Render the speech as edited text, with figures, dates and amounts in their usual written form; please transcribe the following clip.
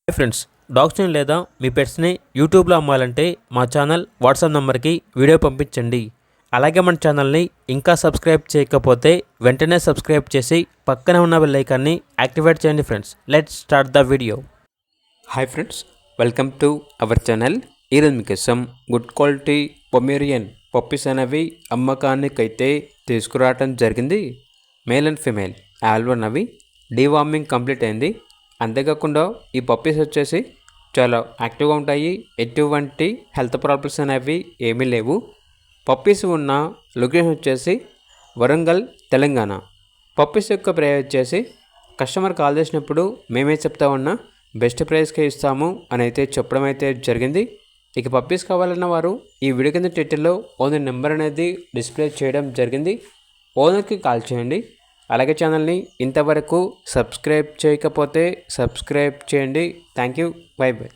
Hi friends, డాగ్స్ని లేదా మీ పెట్స్ని యూట్యూబ్లో అమ్మాలంటే మా ఛానల్ వాట్సాప్ నెంబర్కి వీడియో పంపించండి. అలాగే మన ఛానల్ని ఇంకా సబ్స్క్రైబ్ చేయకపోతే వెంటనే సబ్స్క్రైబ్ చేసి పక్కనే ఉన్న బెల్ ఐకాన్ని యాక్టివేట్ చేయండి. Friends, let's start the video. Hi friends, welcome to our channel. ఈరోజు మీకోసం గుడ్ క్వాలిటీ పొమేరియన్ పప్పీస్ అనేవి అమ్మకానికైతే తీసుకురావడం జరిగింది. మేల్ అండ్ ఫీమేల్ ఆల్వన్ అవి డీవార్మింగ్ కంప్లీట్ అయింది. అంతేకాకుండా ఈ పప్పీస్ వచ్చేసి చాలా యాక్టివ్గా ఉంటాయి. ఎటువంటి హెల్త్ ప్రాబ్లమ్స్ అనేవి ఏమీ లేవు. పప్పీస్ ఉన్న లొకేషన్ వచ్చేసి వరంగల్, తెలంగాణ. పప్పీస్ యొక్క ప్రైస్ వచ్చేసి కస్టమర్ కాల్ చేసినప్పుడు మేమే చెప్తా ఉన్నా బెస్ట్ ప్రైస్కే ఇస్తాము అని అయితే చెప్పడం అయితే జరిగింది. ఇక పప్పీస్ కావాలన్న వారు ఈ వీడియో కింద టైటిల్లో ఓనర్ నెంబర్ అనేది డిస్ప్లే చేయడం జరిగింది. ఓనర్కి కాల్ చేయండి. అలాగే ఛానల్ని ఇంతవరకు సబ్స్క్రైబ్ చేయకపోతే సబ్స్క్రైబ్ చేయండి. Thank you. By by.